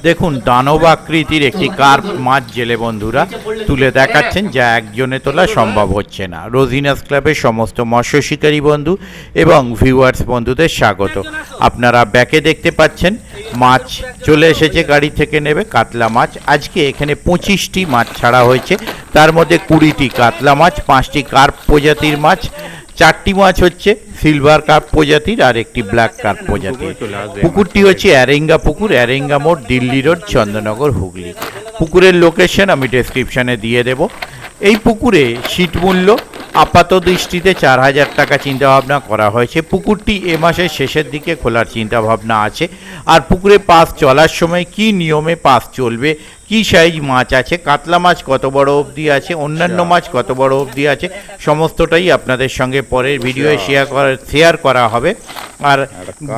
দেখুন দানব আকৃতির একটি কার্প মাছ জেলে বন্ধুরা তুলে দেখাচ্ছেন, যা একজনে তোলা সম্ভব হচ্ছে না। রোজিনাস ক্লাবের সমস্ত মৎস্য শিকারী বন্ধু এবং ভিউয়ার্স বন্ধুদের স্বাগত। আপনারা ব্যাকে দেখতে পাচ্ছেন মাছ চলে এসেছে, গাড়ি থেকে নেবে কাতলা মাছ। আজকে এখানে 25টি মাছ ছাড়া হয়েছে, তার মধ্যে 20টি কাতলা মাছ, 5টি কার্প প্রজাতির মাছ, 4টি মাছ হচ্ছে সিলভার কার্প প্রজাতির আর একটি ব্ল্যাক কার্প প্রজাতির। পুকুরটি হচ্ছে অ্যারেঙ্গা পুকুর, অ্যারেঙ্গা মোড়, দিল্লি রোড, চন্দননগর, হুগলি। পুকুরের লোকেশন আমি ডেসক্রিপশানে দিয়ে দেব। এই পুকুরে সিট মূল্য আপাত দৃষ্টিতে 4,000 টাকা চিন্তাভাবনা করা হয়েছে। পুকুরটি এ মাসের শেষের দিকে খোলার চিন্তাভাবনা আছে। আর পুকুরে পাস চলার সময় কি নিয়মে পাস চলবে, কি সাইজ মাছ আছে, কাতলা মাছ কত বড় অবধি আছে, অন্যান্য মাছ কত বড় অবধি আছে, সমস্তটাই আপনাদের সঙ্গে পরের ভিডিওয়ে শেয়ার করা হবে। আর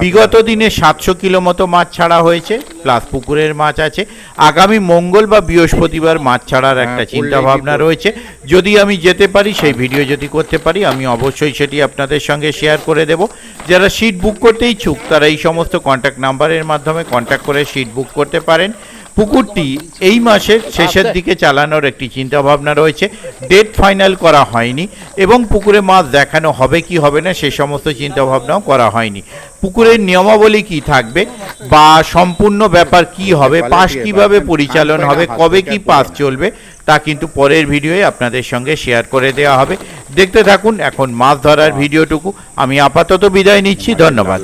বিগত দিনে 700 কিলো মতো মাছ ছাড়া হয়েছে, প্লাস পুকুরের মাছ আছে। আগামী মঙ্গল বা বৃহস্পতিবার মাছ ছাড়ার একটা চিন্তা ভাবনা রয়েছে। যদি আমি যেতে পারি, সেই ভিডিও যদি করতে পারি, আমি অবশ্যই সেটি আপনাদের সঙ্গে শেয়ার করে দেব। যারা সিট বুক করতে ইচ্ছুক তারা এই সমস্ত কন্ট্যাক্ট নাম্বারের মাধ্যমে কন্ট্যাক্ট করে সিট বুক করতে পারেন। পুকুরটি এই মাসের শেষের দিকে চালানোর একটি চিন্তাভাবনা রয়েছে, ডেট ফাইনাল করা হয়নি এবং পুকুরে মাছ দেখানো হবে কি হবে না সে সমস্ত চিন্তাভাবনাও করা হয়নি। পুকুরের নিয়মাবলী কি থাকবে বা সম্পূর্ণ ব্যাপার কি হবে, পাস কিভাবে পরিচালন হবে, কবে কি পাস চলবে, তা কিন্তু পরের ভিডিওয়ে আপনাদের সঙ্গে শেয়ার করে দেওয়া হবে। দেখতে থাকুন এখন মাছ ধরার ভিডিওটুকু। আমি আপাতত বিদায় নিচ্ছি, ধন্যবাদ।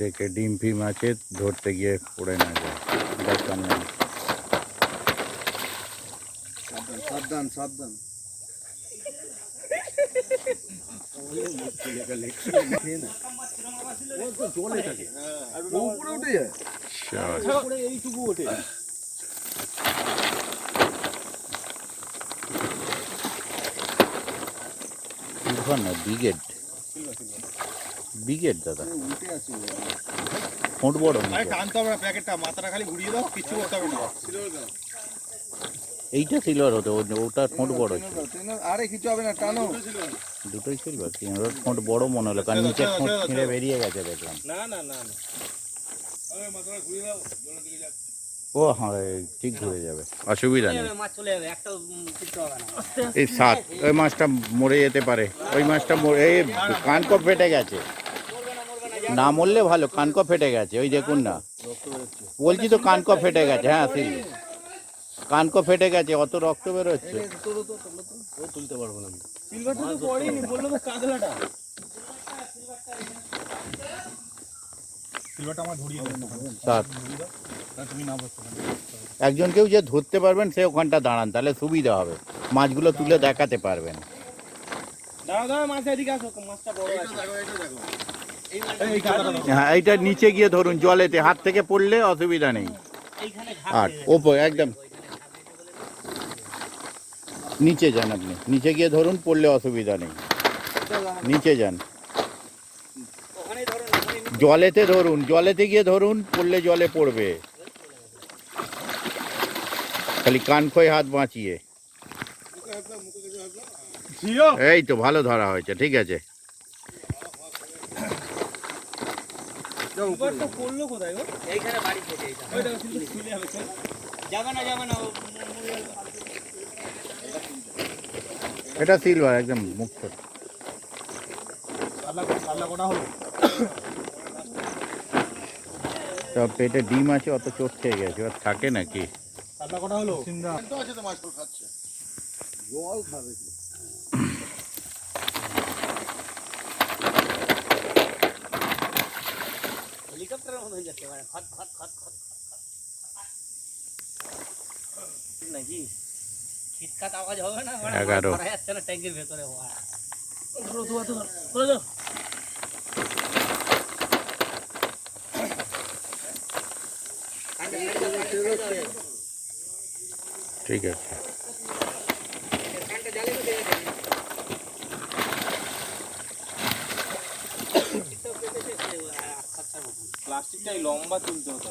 দেখে ডিম্পি মাছে ধরতে গিয়ে পড়ে না যায়। সাবধান সাবধান। এইটুকু ওঠে। ব্রিগেড ব্রিগেড দাদা ফোঁট বড় টানতে হবে না প্যাকেটটা, মাথাটা খালি ঘুরিয়ে দাও, কিছু করতে হবে না। এইটা সিলভার হতো, ওটা ফোঁট বড় ছিল। আরে কিছু হবে না, টানো। দুটোই সিলভার, ওর ফোঁট বড় মনে হলো, কারণ নিচে ফোঁট ছিঁড়ে বেরিয়ে গেছে দেখলাম। না না না না, ও হ্যাঁ ঠিক ঘুরে যাবে, অসুবিধা নেই। এই সাত ওই মাছটা মরে যেতে পারে, ওই মাছটা এই কানকপ ফেটে গেছে, না মরলে ভালো, কানকপ ফেটে গেছে ওই দেখুন না, বলছি তো কানকপ ফেটে গেছে। হ্যাঁ ঠিক, কানকপ ফেটে গেছে, অত রক্ত বেরোচ্ছে। তুলতে পারবো না, সিলভারটা তো পড়েনি, বললো তো কাতলাটা। সিলভারটা আমার ধরিয়ে দাও। সাত তুমি না বলছো, একজনকেও যে ধরতে পারবেন সে ওখানটা দাঁড়ান, তাহলে সুবিধা হবে, মাছগুলো তুলে দেখাতে পারবেন। হ্যাঁ এইটা নিচে গিয়ে ধরুন, জলেতে হাত থেকে পড়লে অসুবিধা নেই। আর ওপর একদম নিচে যান, আপনি নিচে গিয়ে ধরুন, পড়লে অসুবিধা নেই, নিচে যান, জলেতে ধরুন, জলেতে গিয়ে ধরুন, পড়লে জলে পড়বে, খালি কান খোয় হাত বাঁচিয়ে। এই তো ভালো ধরা হয়েছে, ঠিক আছে। এটা সিলভার একদম মুক্ত। সব পেটে ডিম আছে, অত চোট খেয়ে গেছে, আর থাকে নাকি? জল খাবে। হেলিকপ্টারের মতো হয়ে যাচ্ছে, মানে খট খট খট খট নাকি খিটখাট আওয়াজ হবে না, মানে 11 ধরা যাচ্ছে না ট্যাঙ্কের ভেতরে হওয়া। ঠিক আছে। প্লাস্টিকটাই লম্বা তুলতে হতো।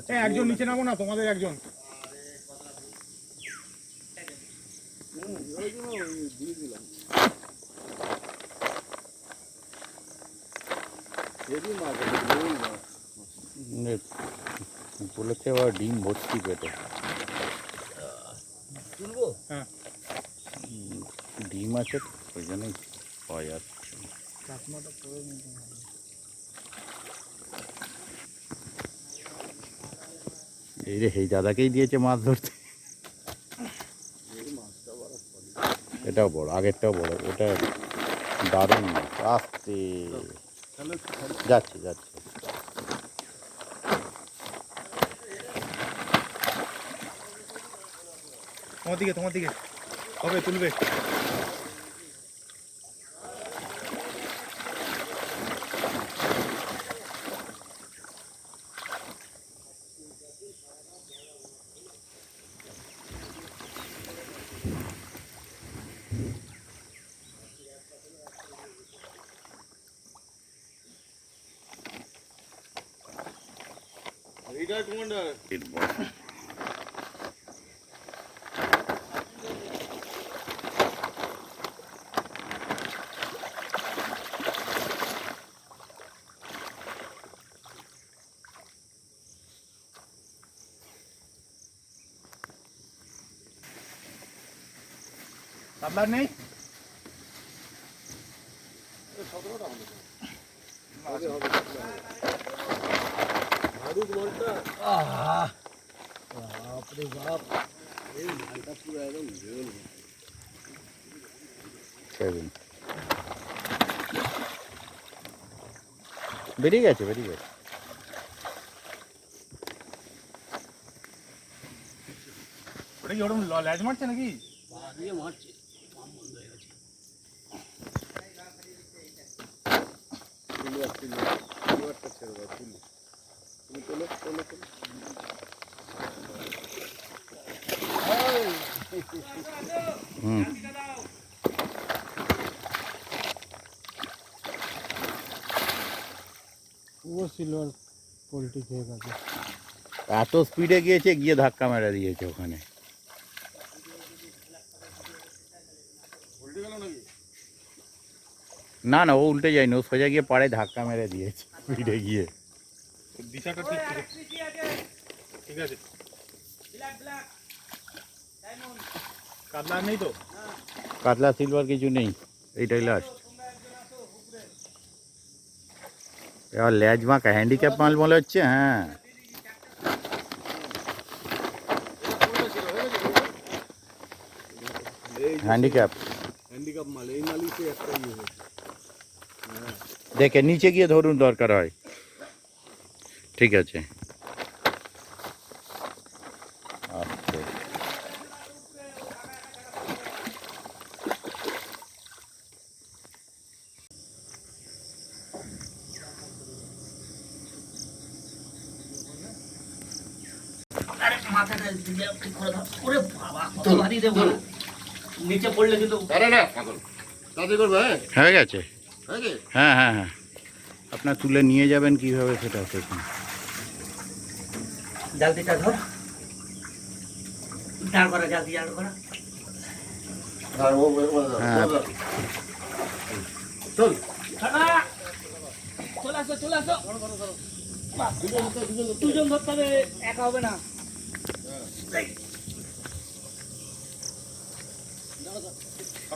একজন নিচে নামো না, তোমাদের একজন। বলেছে আবার ডিম ভর্তি পেটে। হ্যাঁ, ডিম আছে তো, ওই জন্যই পাওয়া যাচ্ছে। এই রে, এই দাদাকেই দিয়েছে মাছ ধরতে। এটাও বড়, আগেরটাও বড়, ওটা দারুণ মাছ। আস্তে যাচ্ছে যাচ্ছে। তোমার দিকে, তোমার দিকে হবে, তুলবে। এইটাই কমান্ডার। কাতলার নেই? ভারুক মালটা। বাপরে বাপ, এই মালটা পুরো একদম ঝোল। বেরিয়ে গেছে, বেরিয়ে গেছে। ওটা কি ওরকম ল্যাজ মারছে নাকি? দিয়ে মারছে, পাম বন্ধ হয়ে গেছে। হুম, পুরো সিলভার পোল্ট্রি খেয়ে গেছে। এত স্পিডে গিয়েছে, গিয়ে ধাক্কা মেরে দিয়েছে ওখানে। উল্টে গেল নাকি? না না, ও উল্টে যায়নি, ও সোজা গিয়ে পাড়ে ধাক্কা মেরে দিয়েছে স্পিডে গিয়ে। দিশাটা ঠিক ছিল। ঠিক আছে। কাতলা নেই তো? কাতলা সিলভার কিছু নেই, এইটাই লাস্ট। এবার ল্যাজ মাখা হ্যান্ডিক্যাপ মাল মনে হচ্ছে। হ্যাঁ, হ্যান্ডিক্যাপ। হ্যান্ডিক্যাপ মাল, এই মালই তো একটা ইয়ে হয়েছে। দেখে নিচে গিয়ে ধরুন দরকার হয়। ঠিক আছে, আচ্ছা। মাথাটা দিয়ে ঠিক করে ধর। ওরে বাবা, কত ভারী রে বল। নিচে পড়লে কিন্তু হয়ে গেছে। হয়ে গেছে? হ্যাঁ হ্যাঁ হ্যাঁ, আপনার তুলে নিয়ে যাবেন কিভাবে সেটা দেখুন। জালতিটা ধর, দাঁড় করা, জালতি দাঁড় করা। হ্যাঁ, চল চলে আসো, চলে আসো। দুজন ধরতে হবে, একা হবে না।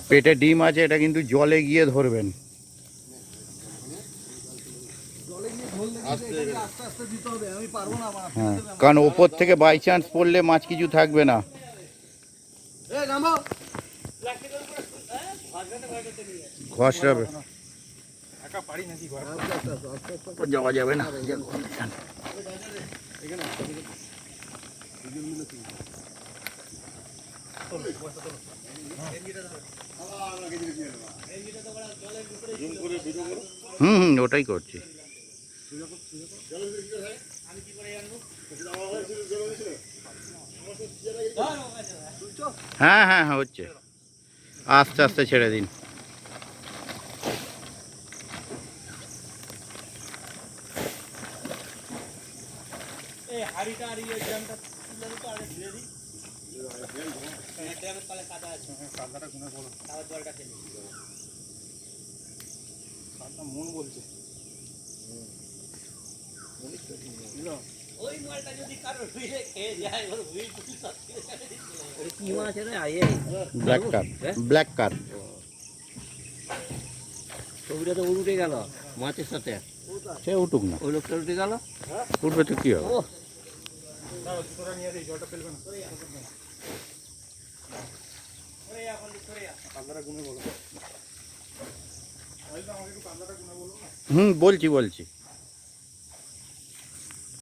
পেটে ডিম আছে, এটা কিন্তু জলে গিয়ে ধরবেন। হ্যাঁ, কারণ ওপর থেকে বাই চান্স পড়লে মাছ কিছু থাকবে না। ঘষড়াবে, একা পারি নাকি ঘর? যাওয়া যাবে না। হুম হুম, ওটাই করছি। হ্যাঁ হ্যাঁ হ্যাঁ, হচ্ছে। আস্তে আস্তে ছেড়ে দিন। এই হাড়িটা কাতলাটা গুনে বলো কাতলা মন বলছে কি মাছ রে আয়ে ব্ল্যাক কার, ব্ল্যাক কার। ছবিটা তো উঠে গেল মাছের সাথে, সে উঠুক না, ওই লোকটা উঠে গেল। উঠবে তো কি হবে। ও জুতোটা নিয়ে আসি জলটা ফেলবে না কাতলাটা গুনে বলো আমাকে একটু কাতলাটা গুনে বলো না বলছি।